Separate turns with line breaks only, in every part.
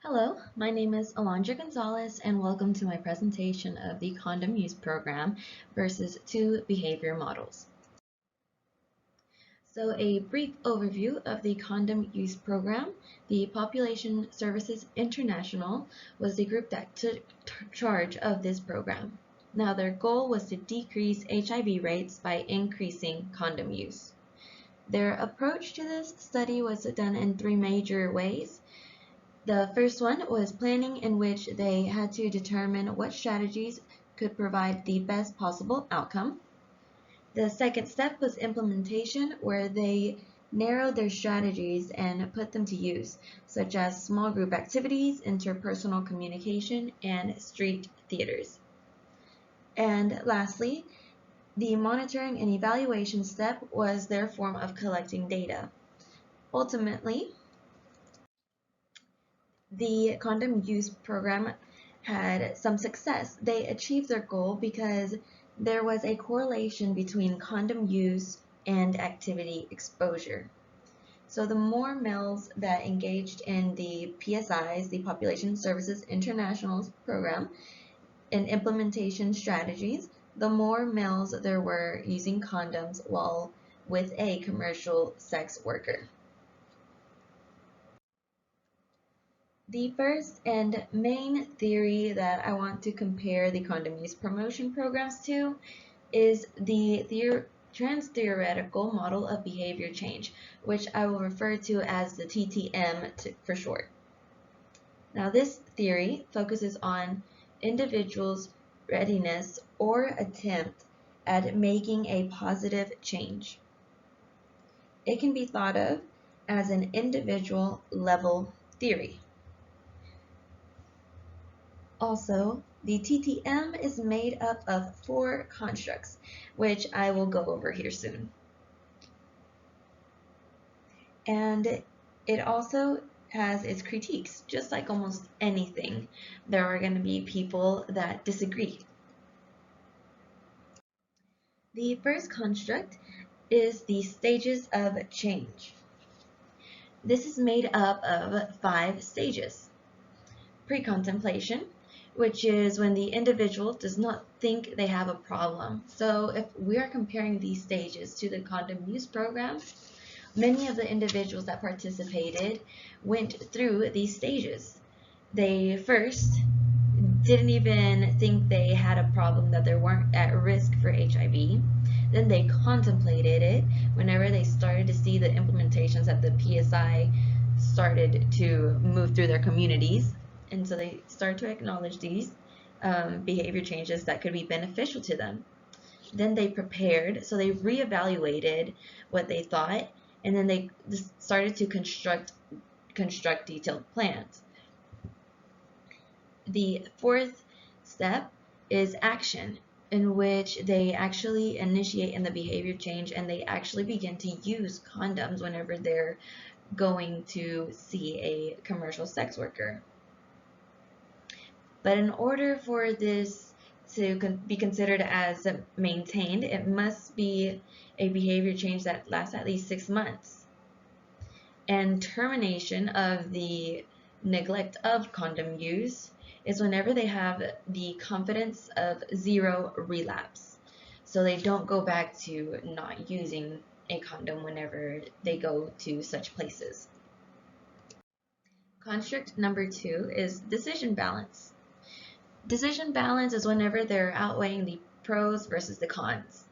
Hello, my name is Alondra Gonzalez and welcome to my presentation of the condom use program versus two behavior models. So a brief overview of the condom use program. The Population Services International was the group that took charge of this program. Now their goal was to decrease HIV rates by increasing condom use. Their approach to this study was done in three major ways. The first one was planning, in which they had to determine what strategies could provide the best possible outcome. The second step was implementation, where they narrowed their strategies and put them to use, such as small group activities, interpersonal communication, and street theaters. And lastly, the monitoring and evaluation step was their form of collecting data. Ultimately, the condom use program had some success. They achieved their goal because there was a correlation between condom use and activity exposure. So the more males that engaged in the PSIs, the Population Services International program, and implementation strategies, the more males there were using condoms while with a commercial sex worker. The first and main theory that I want to compare the condom use promotion programs to is the trans-theoretical model of behavior change, which I will refer to as the TTM for short. Now, this theory focuses on individuals' readiness or attempt at making a positive change. It can be thought of as an individual level theory. Also, the TTM is made up of 4 constructs, which I will go over here soon. And it also has its critiques, just like almost anything. There are going to be people that disagree. The first construct is the stages of change. This is made up of 5 stages. Pre-contemplation, which is when the individual does not think they have a problem. So if we are comparing these stages to the condom use program, many of the individuals that participated went through these stages. They first didn't even think they had a problem, that they weren't at risk for HIV. Then they contemplated it whenever they started to see the implementations that the PSI started to move through their communities. And so they start to acknowledge these behavior changes that could be beneficial to them. Then they prepared, so they reevaluated what they thought, and then they started to construct detailed plans. The fourth step is action, in which they actually initiate in the behavior change and they actually begin to use condoms whenever they're going to see a commercial sex worker. But in order for this to be considered as maintained, it must be a behavior change that lasts at least 6 months. And termination of the neglect of condom use is whenever they have the confidence of 0 relapse. So they don't go back to not using a condom whenever they go to such places. Construct number 2 is decision balance. Decision balance is whenever they're outweighing the pros versus the cons.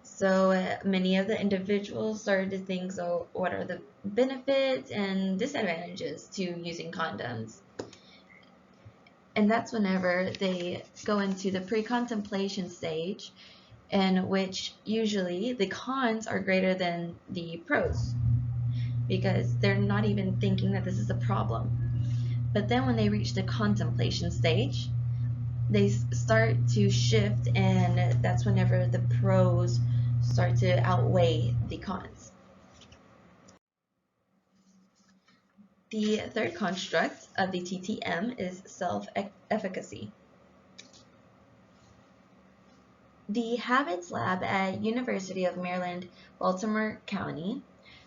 So many of the individuals started to think, so what are the benefits and disadvantages to using condoms? And that's whenever they go into the pre-contemplation stage, in which usually the cons are greater than the pros, because they're not even thinking that this is a problem. But then when they reach the contemplation stage, they start to shift, and that's whenever the pros start to outweigh the cons. The third construct of the TTM is self-efficacy. The Habits Lab at University of Maryland, Baltimore County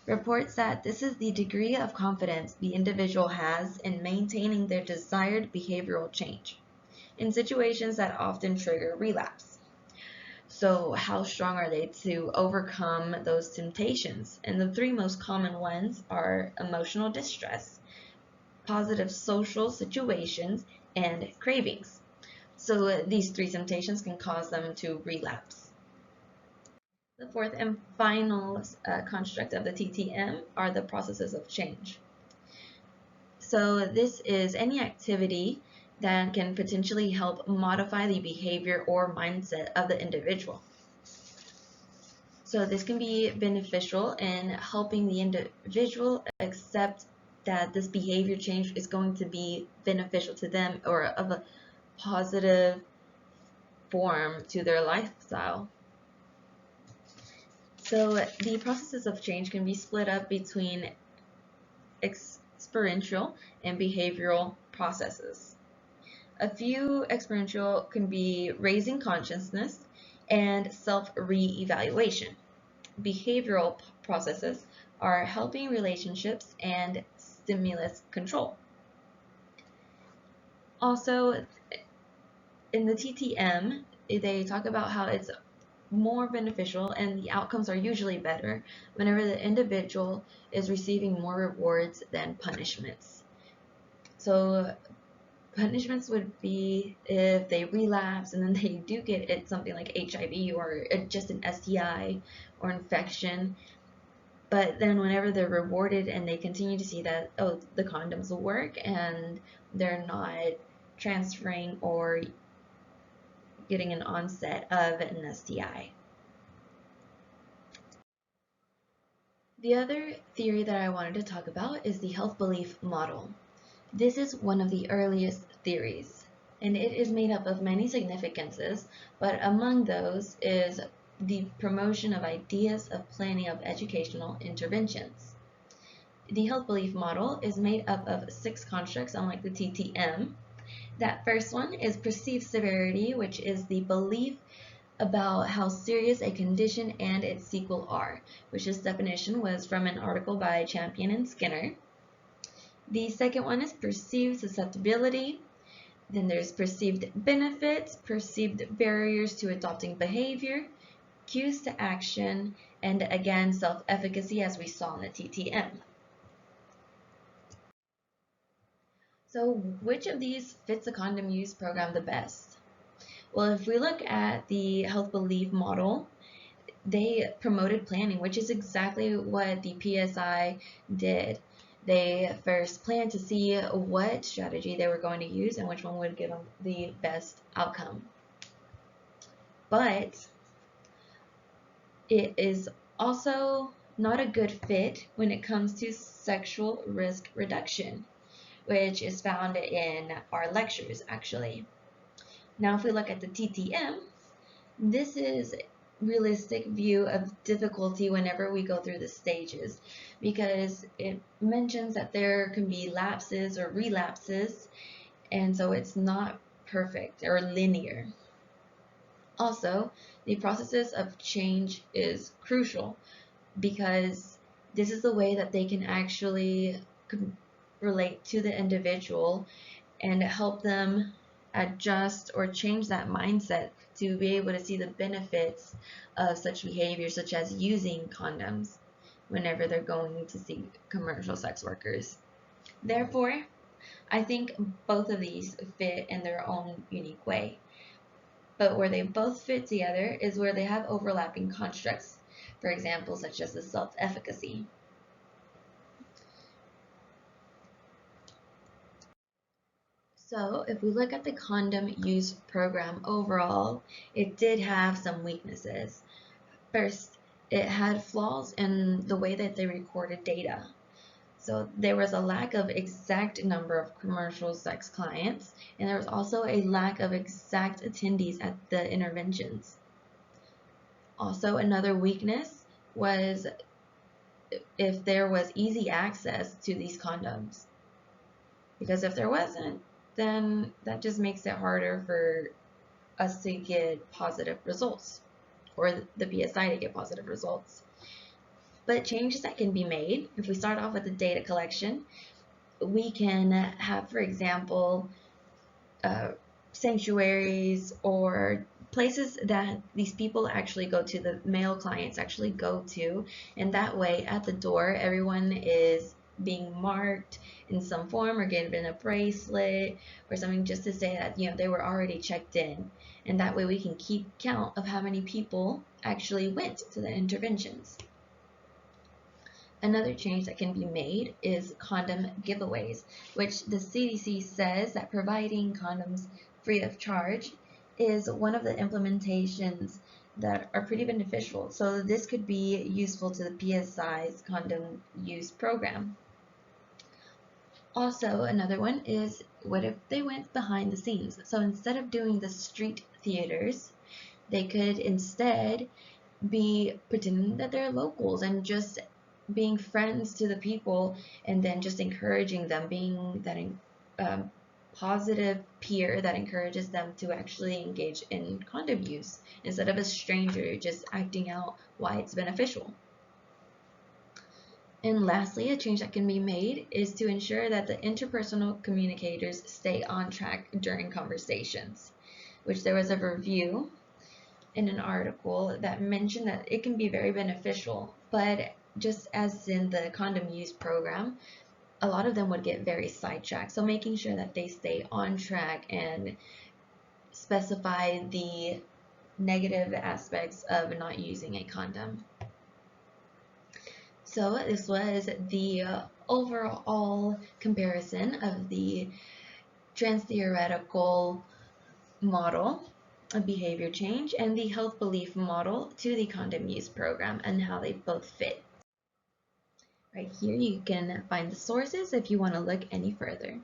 reports that this is the degree of confidence the individual has in maintaining their desired behavioral change in situations that often trigger relapse. So how strong are they to overcome those temptations? And the three most common ones are emotional distress, positive social situations, and cravings. So these three temptations can cause them to relapse. The fourth and final construct of the TTM are the processes of change. So this is any activity that can potentially help modify the behavior or mindset of the individual. So this can be beneficial in helping the individual accept that this behavior change is going to be beneficial to them or of a positive form to their lifestyle. So the processes of change can be split up between experiential and behavioral processes. A few experiential can be raising consciousness and self-re-evaluation. Behavioral processes are helping relationships and stimulus control. Also, in the TTM, they talk about how it's more beneficial and the outcomes are usually better whenever the individual is receiving more rewards than punishments. So punishments would be if they relapse and then they do get it, something like HIV or just an STI or infection. But then whenever they're rewarded and they continue to see that, oh, the condoms will work and they're not transferring or getting an onset of an STI. The other theory that I wanted to talk about is the health belief model. This is one of the earliest theories, and it is made up of many significances, but among those is the promotion of ideas of planning of educational interventions. The health belief model is made up of 6 constructs, unlike the TTM. That first one is perceived severity, which is the belief about how serious a condition and its sequel are, which this definition was from an article by Champion and Skinner. The second one is perceived susceptibility. Then there's perceived benefits, perceived barriers to adopting behavior, cues to action, and again, self-efficacy as we saw in the TTM. So which of these fits a condom use program the best? Well, if we look at the health belief model, they promoted planning, which is exactly what the PSI did. They first planned to see what strategy they were going to use and which one would give them the best outcome. But it is also not a good fit when it comes to sexual risk reduction, which is found in our lectures actually. Now if we look at the TTM, this is realistic view of difficulty whenever we go through the stages, because it mentions that there can be lapses or relapses, and so it's not perfect or linear. Also, the processes of change is crucial because this is the way that they can actually relate to the individual and help them adjust or change that mindset to be able to see the benefits of such behavior, such as using condoms whenever they're going to see commercial sex workers. Therefore, I think both of these fit in their own unique way. But where they both fit together is where they have overlapping constructs, for example, such as the self-efficacy. So if we look at the condom use program overall, it did have some weaknesses. First, it had flaws in the way that they recorded data. So there was a lack of exact number of commercial sex clients, and there was also a lack of exact attendees at the interventions. Also, another weakness was if there was easy access to these condoms. Because if there wasn't, then that just makes it harder for us to get positive results, or the PSI to get positive results. But changes that can be made, if we start off with the data collection, we can have, for example, uh, sanctuaries or places that these people actually go to, the male clients actually go to, and that way at the door everyone is being marked in some form or given a bracelet or something just to say that they were already checked in, and that way we can keep count of how many people actually went to the interventions. Another change that can be made is condom giveaways, which the CDC says that providing condoms free of charge is one of the implementations that are pretty beneficial. So this could be useful to the PSI's condom use program. Also, another one is, what if they went behind the scenes? So instead of doing the street theaters, they could instead be pretending that they're locals and just being friends to the people, and then just encouraging them, being that positive peer that encourages them to actually engage in condom use instead of a stranger just acting out why it's beneficial. And lastly, a change that can be made is to ensure that the interpersonal communicators stay on track during conversations, which there was a review in an article that mentioned that it can be very beneficial, but just as in the condom use program, a lot of them would get very sidetracked. So making sure that they stay on track and specify the negative aspects of not using a condom. So this was the overall comparison of the trans-theoretical model of behavior change and the health belief model to the condom use program and how they both fit. Right here you can find the sources if you want to look any further.